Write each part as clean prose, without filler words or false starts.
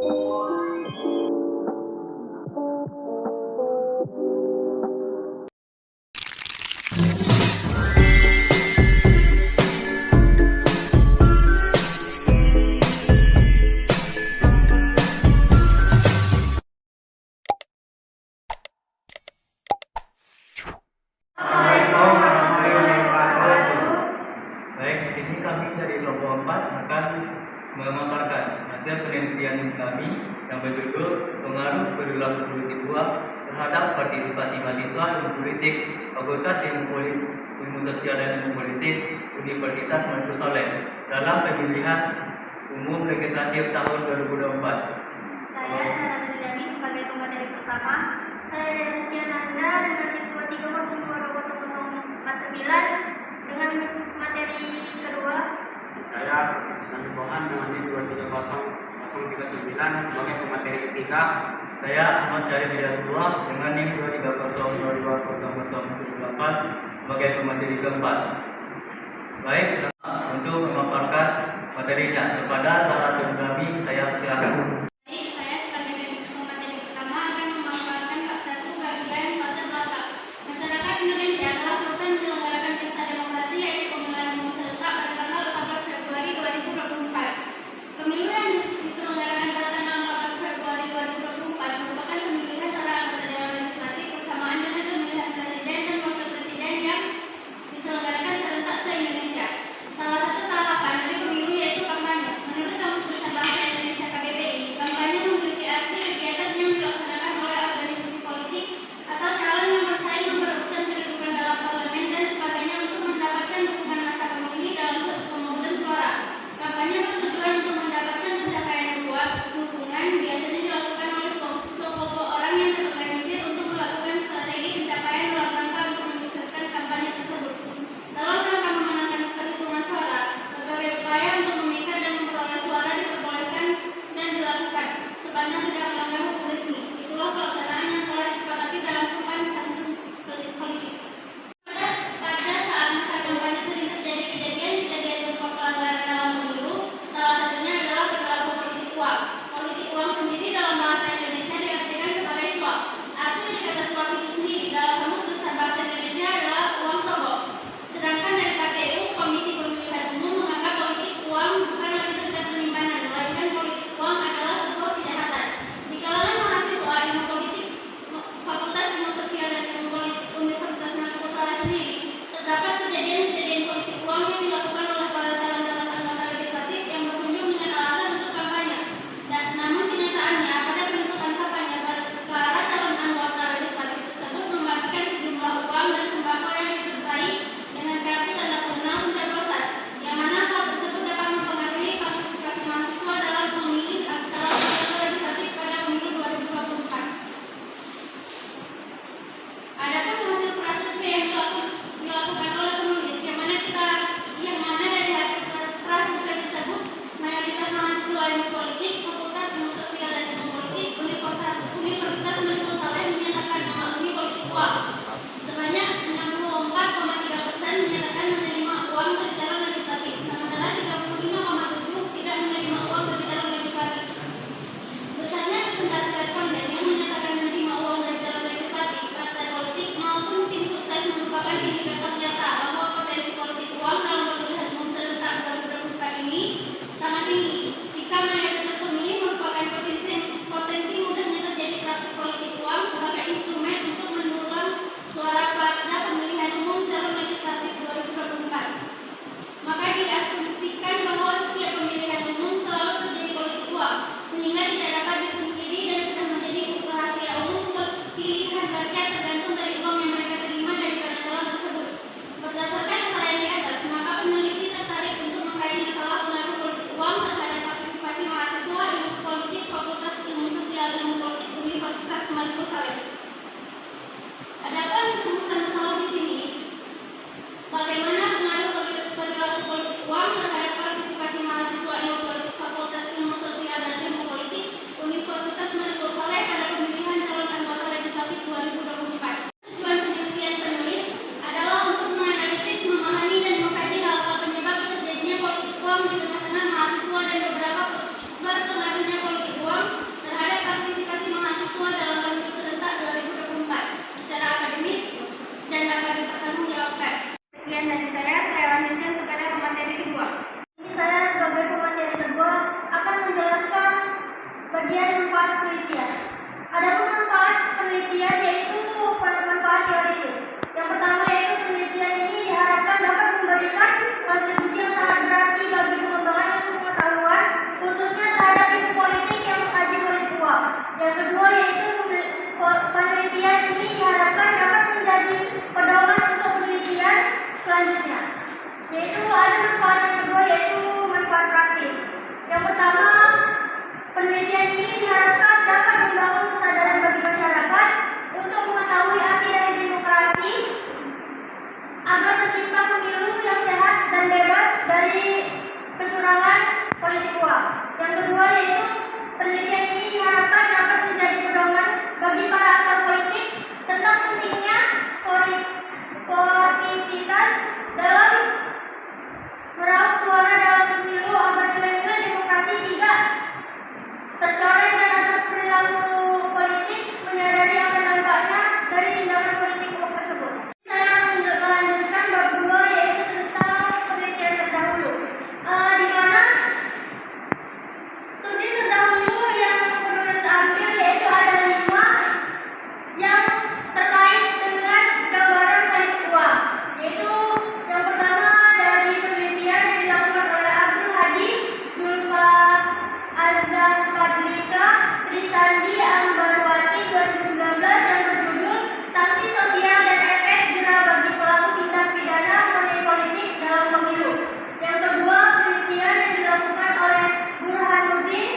Baik, di sini kami dari kelompok 4 akan memaparkan hasil penelitian kami yang berjudul pengaruh perilaku politik uang terhadap partisipasi mahasiswa ilmu politik Fakultas Ilmu Sosial dan Ilmu Politik Universitas Madu Saleh dalam pemilihan umum legislatif tahun 2024. Saya Sarah Tridani sebagai pemateri pertama. Saya Rizky Ananda dengan info 3022049 dengan materi kedua. Saya Sami Bohan dengan NIM 230039 sebagai pemateri ketiga. Saya Ahmad Syarif Hidayatullah dengan NIM 230200078 sebagai pemateri keempat. Baik, untuk memaparkan materinya kepada narasumber kami, saya silakan. Baik, saya sebagai pemateri pertama akan memaparkan bab 1 bagian latar belakang. Masyarakat Indonesia telah selesai menyelenggarakan pesta demokrasi yaitu pemilihan umum serentak pada tanggal 14 Februari 2024. Pemilu yang diselenggarakan pada tanggal 14 Februari 2024 merupakan pemilihan para anggota dewan legislatif bersamaan dengan pemilihan presiden dan wakil presiden yang diselenggarakan serentak se-Indonesia. Salah satu tahapan dari pemilu yaitu kampanye. Menurut Kamus Besar Bahasa Indonesia KBBI, Penelitian ini diharapkan dapat menjadi pedoman untuk penelitian selanjutnya, yaitu ada manfaat yang kedua, yaitu manfaat praktis. Yang pertama, penelitian ini diharapkan dapat membangun kesadaran bagi masyarakat untuk mengetahui arti dari demokrasi agar tercipta pemilu yang sehat dan bebas dari kecurangan politik uang. Yang kedua, yaitu penelitian ini diharapkan dapat menjadi pedoman bagi para aktor politik tentang pentingnya sportivitas dalam meraup suara dalam pemilu agar nilai-nilai demokrasi tidak tercoreng dan agar perilaku politik menyadari akan dampaknya dari tindakan politik uang tersebut. Saya akan melanjutkan bab 2, yaitu tentang penelitian terdahulu, di mana studi terdahulu yang penulis ambil yaitu ada 5 yang terkait dengan gambaran politik uang, yaitu yang pertama dari penelitian yang dilakukan oleh Abdul Hadi, Zulfa Azan Fadlika, Trisandi Ambarwati 2019 yang berjudul Sanksi Sosial dan Efek Jera bagi Pelaku Tindak Pidana Money Politik dalam Pemilu. Yang kedua, penelitian yang dilakukan oleh Burhanuddin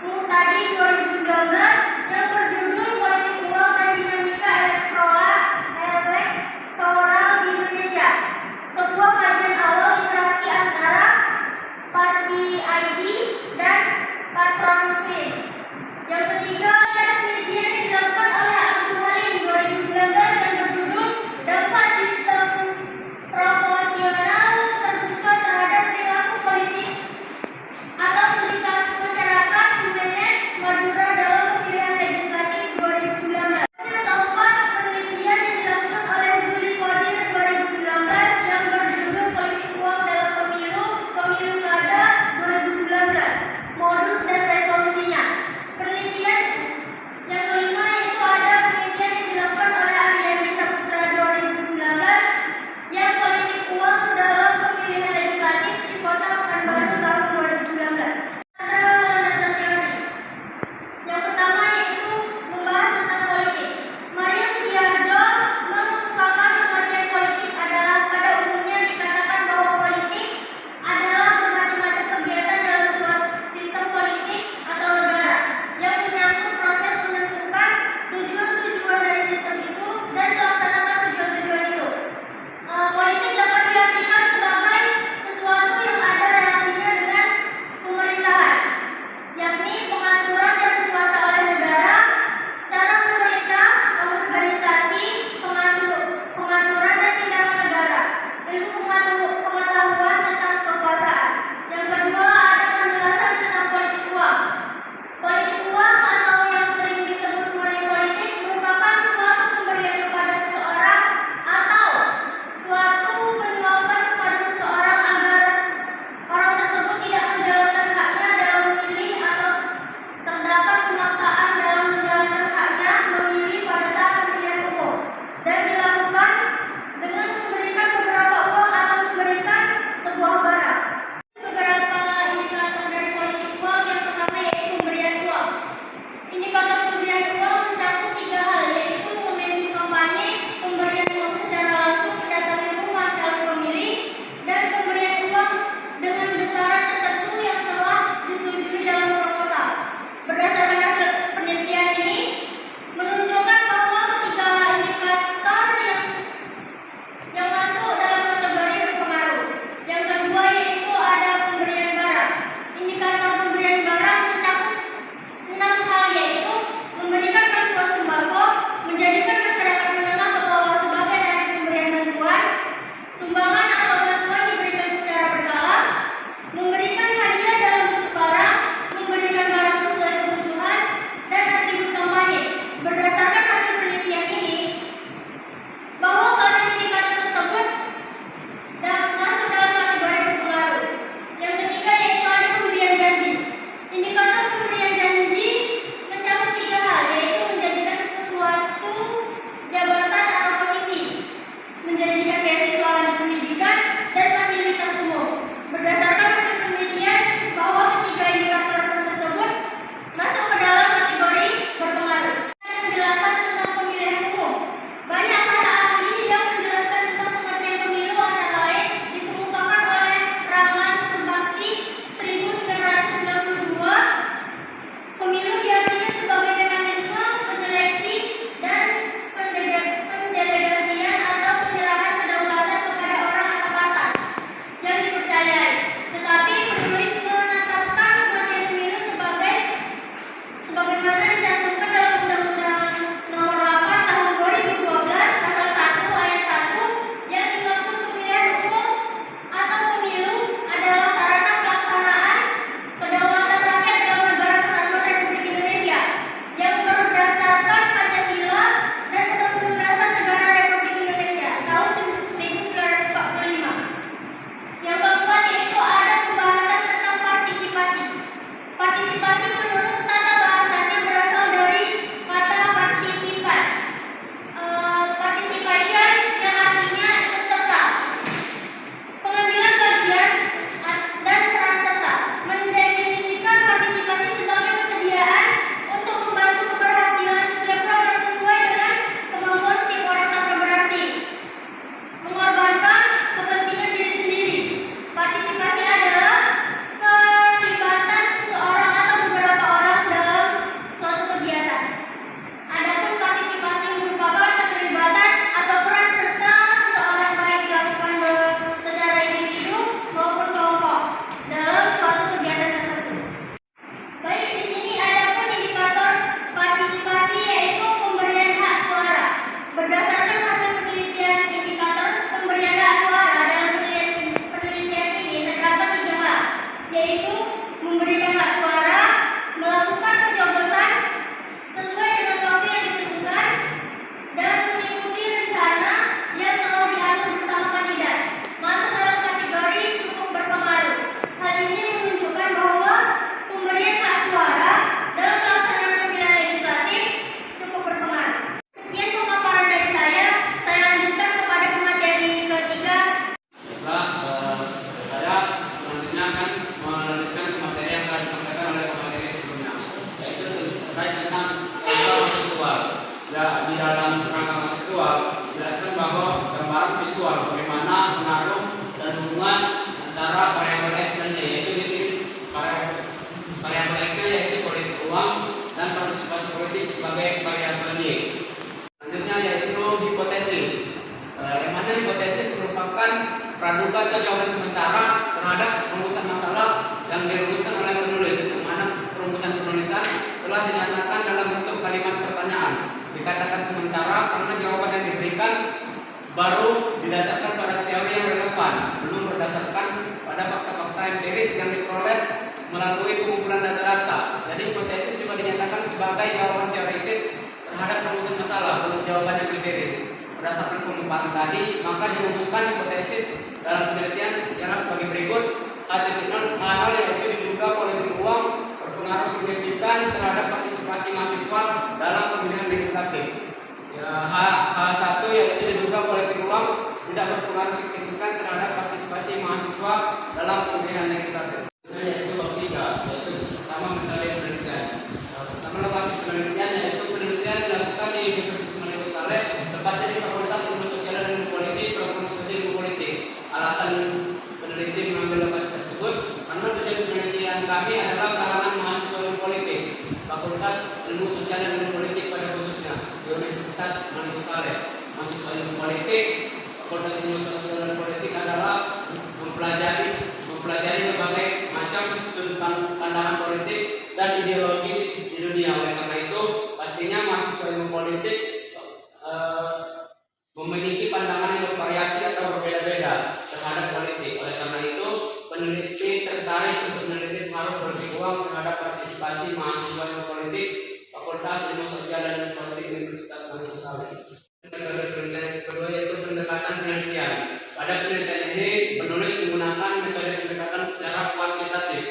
Muhtadi 2019 yang berjudul Politik Uang dan Dinamika Elektoral di Indonesia, sebuah kajian awal interaksi antara Party ID dan Patron Fin. Yang ketiga, sebagai variabel Y. Selanjutnya yaitu hipotesis. Yang mana hipotesis merupakan praduga atau jawaban sementara terhadap perumusan masalah yang dirumuskan oleh penulis. Yang mana perumusan penulisan telah dinyatakan dalam bentuk kalimat pertanyaan. Dikatakan sementara karena jawaban yang diberikan baru didasarkan pada teori yang relevan, belum berdasarkan pada fakta-fakta empiris yang diperoleh melalui pengumpulan data-data. Jadi hipotesis juga dinyatakan sebagai jawaban teoritis terhadap perumusan masalah, belum jawaban yang empiris. Berdasarkan pengumpalan tadi, maka dirumuskan hipotesis dalam penelitian ialah sebagai berikut. Hal yaitu diduga politik uang berpengaruh signifikan terhadap partisipasi mahasiswa dalam pemilihan legislatif. H1 yaitu diduga politik uang tidak berpengaruh signifikan terhadap partisipasi mahasiswa dalam pemilihan legislatif. Yaitu bab 3, yaitu pertama metode penelitian. Pertama lokasi penelitian yaitu penelitian dilakukan di Universitas Manado Saleh, tepatnya di Fakultas Ilmu Sosial dan Ilmu Politik, Program Studi Ilmu Politik. Alasan peneliti mengambil lokasi tersebut karena tujuan penelitian kami adalah kalangan mahasiswa ilmu politik, Fakultas Ilmu Sosial dan Ilmu Politik pada khususnya di Universitas Manado Saleh. Mahasiswa ilmu politik, Fakultas Ilmu Sosial dan Politik adalah mempelajari berbagai macam sudut pandangan politik dan ideologi di dunia. Oleh karena itu, pastinya mahasiswa ilmu politik memiliki pandangan yang bervariasi atau berbeda-beda terhadap politik. Oleh karena itu, peneliti tertarik untuk meneliti pengaruh politik uang terhadap partisipasi mahasiswa ilmu politik Fakultas Ilmu Sosial dan Ilmu Politik Universitas Manado Saleh. Metode penelitian kedua yaitu pendekatan penelitian. Pada penelitian ini penulis menggunakan metode pendekatan secara kuantitatif,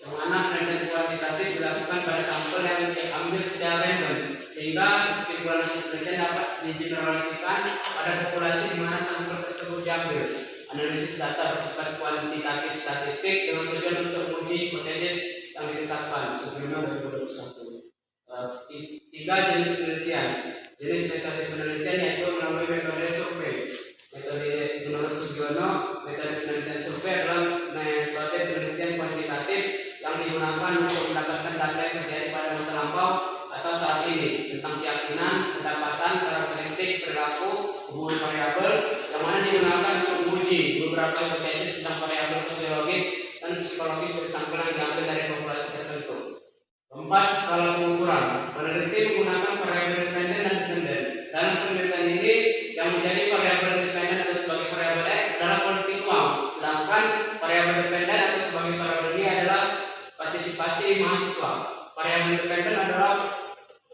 yang mana penelitian kuantitatif dilakukan pada sampel yang diambil secara random, sehingga kesimpulan hasil penelitian dapat digeneralisasikan pada populasi di mana sampel tersebut diambil. Analisis data bersifat kuantitatif statistik dengan tujuan untuk menguji hipotesis yang ditetapkan sebelumnya 2021. 3 jenis penelitian. Jenis metode penelitian yaitu melalui metode survei. Metode menurut Sugiono, metode penelitian survei adalah metode penelitian kuantitatif yang digunakan untuk mendapatkan data yang terjadi pada masa lampau atau saat ini tentang keyakinan, pendapatan, karakteristik, perilaku, hubungan variabel, yang mana digunakan untuk menguji beberapa hipotesis tentang variabel sosiologis dan psikologis dari sampel yang diambil dari populasi tertentu. 4. Skala pengukuran. Peneliti menggunakan variabel dependen dan dependen. Dalam penelitian ini yang menjadi variabel dependen atau sebagai variabel X adalah politik uang, sedangkan variabel dependen atau sebagai variabel Y adalah partisipasi mahasiswa. Variabel dependen adalah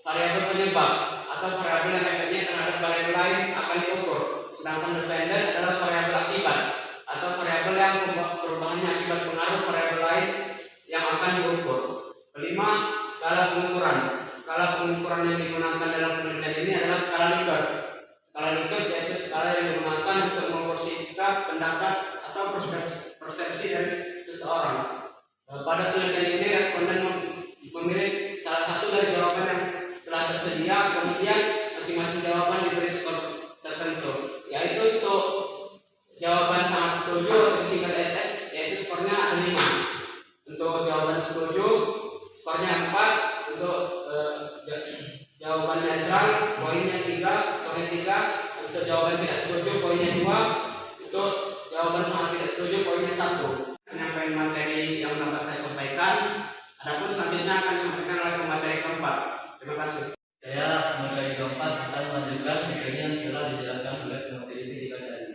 variabel penyebab atau variabel yang efeknya terhadap variabel lain akan diukur, sedangkan dependen adalah variabel akibat atau variabel yang perubahannya akibat pengaruh variabel lain yang akan diukur. 5. Skala pengukuran. Skala pengukuran yang digunakan dalam penelitian ini adalah skala Likert. Skala Likert yaitu skala yang digunakan untuk mengukur sikap, pendapat, atau persepsi dari seseorang. Pada penelitian ini responden memilih salah satu dari jawaban yang telah tersedia, kemudian masing-masing jawaban diberi skor tertentu, yaitu untuk jawaban sangat setuju atau singkat SS yaitu skornya ada 5. Untuk jawaban setuju skornya 4, untuk jawaban netral poinnya 3, skornya 3, untuk jawaban tidak setuju poinnya 2, untuk jawaban sangat tidak setuju poinnya 1. Penyampaian materi yang dapat saya sampaikan, adapun selanjutnya akan disampaikan oleh pemateri keempat. Terima kasih. Saya materi keempat akan melanjutkan materi yang telah dijelaskan oleh pemateri ketiga tadi.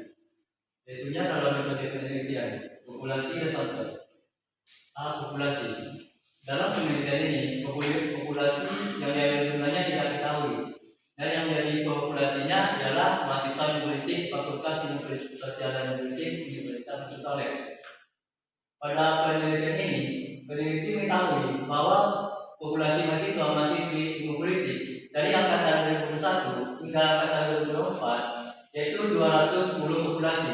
Yaitunya dalam metode penelitian populasi dan sampel. Populasi. Dalam penelitian ini, populasi yang jumlahnya tidak diketahui, dan yang menjadi populasinya adalah mahasiswa politik Fakultas Ilmu Sosial dan Politik Universitas Manado Saleh. Pada penelitian ini, peneliti mengetahui bahwa populasi mahasiswa-mahasiswi ilmu politik dari angkatan 2001 hingga angkatan 2024 yaitu 210 populasi.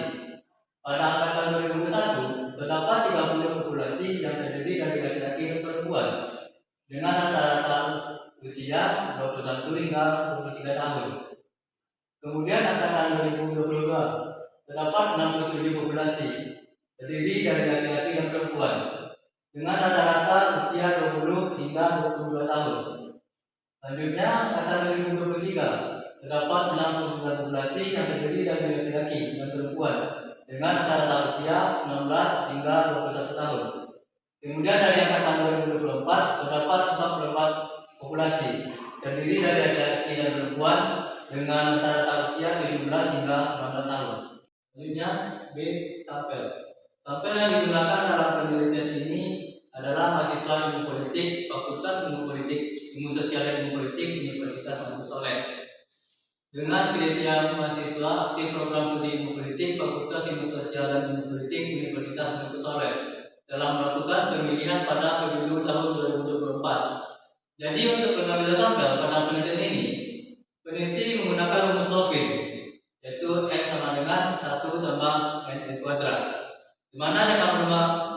Pada angkatan 2021 terdapat 30 populasi yang terdiri dari laki-laki dan perempuan dengan rata-rata usia 21 hingga 23 tahun. Kemudian angkatan 2022 terdapat 67 populasi terdiri dari laki-laki dan perempuan dengan rata-rata usia 20 hingga 22 tahun. Selanjutnya, angkatan 2023 terdapat 69 populasi yang terdiri dari laki-laki dan perempuan dengan rata-rata usia 19 hingga 21 tahun. Kemudian dari angkatan 2024 terdapat 44 populasi terdiri dari laki-laki dan perempuan dengan rata-rata usia 17 hingga 19 tahun. Selanjutnya B. Sampel. Sampel yang digunakan dalam penelitian ini adalah mahasiswa ilmu politik, Fakultas Ilmu Politik, Ilmu Sosial dan Ilmu Politik, Universitas Muhammad Soleh. Dengan kriteria mahasiswa aktif program studi ilmu politik, Fakultas Ilmu Sosial dan Ilmu Politik, Universitas Muhammad Soleh telah melakukan pemilihan pada pemilu tahun 2024. Jadi untuk pengambilan sampel pada penelitian ini, peneliti menggunakan rumus Lovin, yaitu X sama dengan 1 tambah N kuadrat. Di mana dengan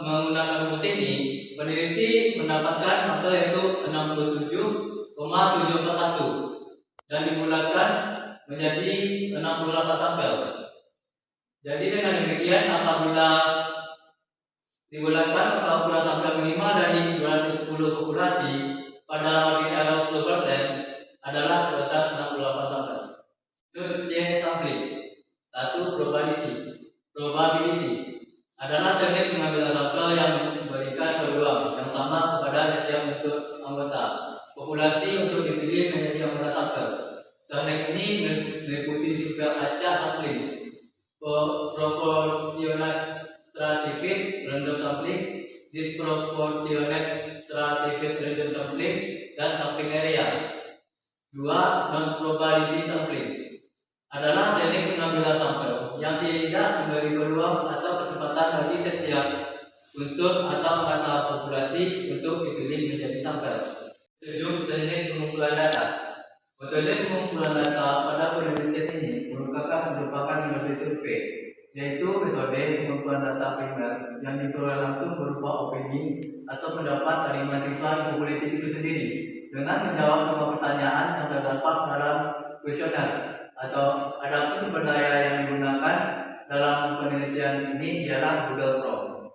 menggunakan rumus ini, peneliti mendapatkan sampel yaitu 67,741 dan dibulatkan menjadi 68 sampel. Jadi dengan demikian apabila dibulatkan maka ukuran sampel minimal dari 210 populasi pada margin error 10% adalah sebesar 68 sampel. C. Sampling. 1. Probability adalah teknik pengambilan sampel yang memberikan peluang yang sama kepada setiap unsur anggota populasi untuk dipilih menjadi anggota sampel. Teknik ini meliputi survei acak sampling, proportionate stratified random sampling, disproportionate stratified random sampling, dan sampling area. 2. Non-probability sampling adalah teknik pengambilan sampel yang tidak memberi peluang atau kesempatan bagi setiap unsur atau anggota populasi untuk dipilih menjadi sampel. 7. Teknik pengumpulan data. Metode pengumpulan data pada penelitian ini merupakan metode survei, yaitu metode pengumpulan data primer yang diperoleh langsung berupa opini atau pendapat dari mahasiswa ilmu politik itu sendiri dengan menjawab semua pertanyaan yang terdapat dalam kuesioner. Atau adapun sumber daya yang digunakan dalam penelitian ini ialah Google Chrome.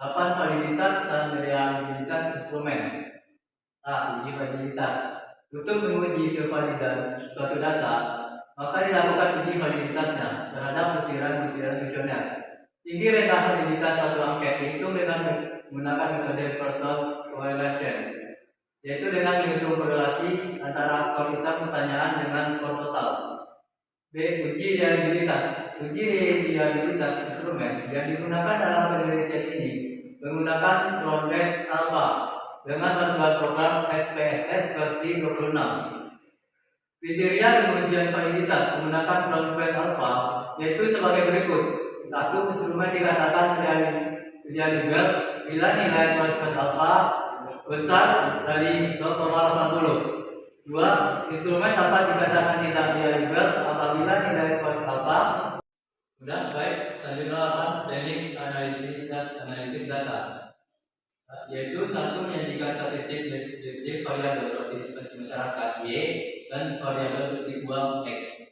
8. Validitas dan reliabilitas instrumen. A. Uji validitas. Untuk menguji kevalidan suatu data, maka dilakukan uji validitasnya terhadap butiran-butiran kuesioner. Tinggi rendah validitas suatu angket dihitung dengan menggunakan metode Pearson correlations, yaitu dengan menghitung korelasi antara skor hitam pertanyaan dengan skor total. B. Uji reliabilitas. Uji reliabilitas instrumen yang digunakan dalam penelitian ini menggunakan Cronbach Alpha dengan bantuan program SPSS versi 26. Kriteria pengujian validitas menggunakan Cronbach Alpha yaitu sebagai berikut. 1. Instrumen dikatakan reliable bila nilai Cronbach Alpha besar dari 0,80. 2. Instrumen dapat dikatakan tidak reliable apabila nilai Cronbach Alpha. Sudah baik. Selanjutnya teknik analisis data, yaitu 1. Menyajikan statistik deskriptif variabel partisipasi masyarakat Y dan variabel bukti uang X.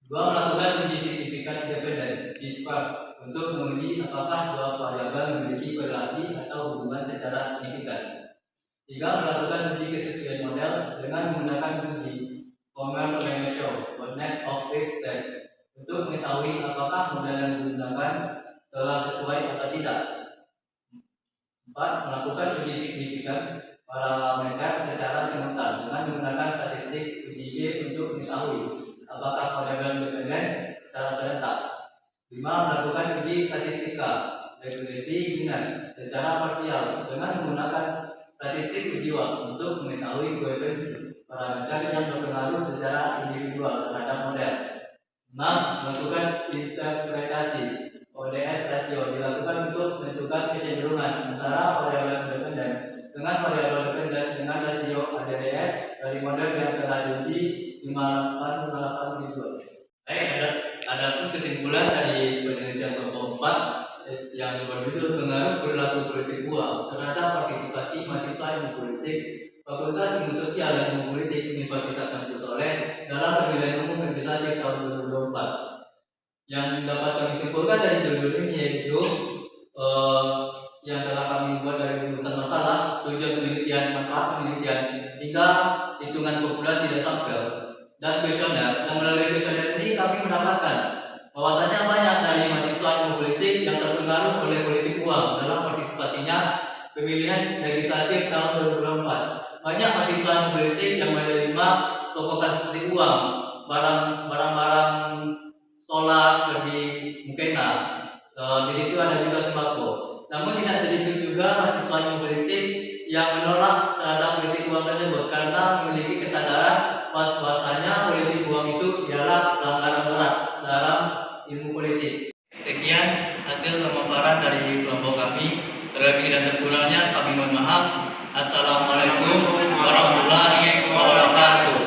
2. Melakukan uji signifikan independen (G-SPAR) untuk menguji apakah dua variabel memiliki korelasi atau hubungan secara signifikan. 3. Melakukan uji kesesuaian model dengan menggunakan uji Commer-Langenschau (Bonus-of-Risk Test) untuk mengetahui apakah model yang digunakan telah sesuai atau tidak. 4. Melakukan uji signifikan parameter secara simultan dengan menggunakan statistik uji Y untuk mengetahui apakah variabel independen secara serentak. 5. Melakukan uji statistika regresi linear secara parsial dengan menggunakan statistik uji waktu untuk mengetahui koefisien parameter yang berpengaruh secara individual terhadap model. 6. Melakukan interpretasi ODS ratio dilakukan untuk menentukan kecenderungan antara variabel independen dengan variabel dependen dengan rasio ADDS dari model yang telah diuji 5858 ada pun kesimpulan dari penelitian kelompok 4 yang berjudul pengaruh perilaku politik uang terhadap partisipasi mahasiswa ilmu politik Fakultas Ilmu Sosial dan Ilmu Politik Universitas Muhammad Soleh dalam pemilihan umum legislatif tahun 2024. Yang dapat kami simpulkan dari judul ini yaitu yang telah kami buat dari rumusan masalah, tujuan penelitian, manfaat penelitian, hingga hitungan populasi dan sampel dan kuesioner. Dan melalui kuesioner ini kami mendapatkan bahwasanya banyak dari mahasiswa ilmu politik yang terpengaruh oleh politik uang dalam partisipasinya pemilihan legislatif tahun 2024. Banyak mahasiswa ilmu politik yang menerima sokongan seperti uang, barang-barang solar seperti mukena. Di situ ada juga sembako. Namun tidak sedikit juga mahasiswa ilmu politik yang menolak terhadap politik uang tersebut karena memiliki kesadaran bahwasanya politik uang itu ialah pelanggaran berat dalam ilmu politik. Sekian hasil pemaparan dari kelompok kami. Terlebih dan terkurangnya kami mohon maaf. Assalamualaikum warahmatullahi wabarakatuh.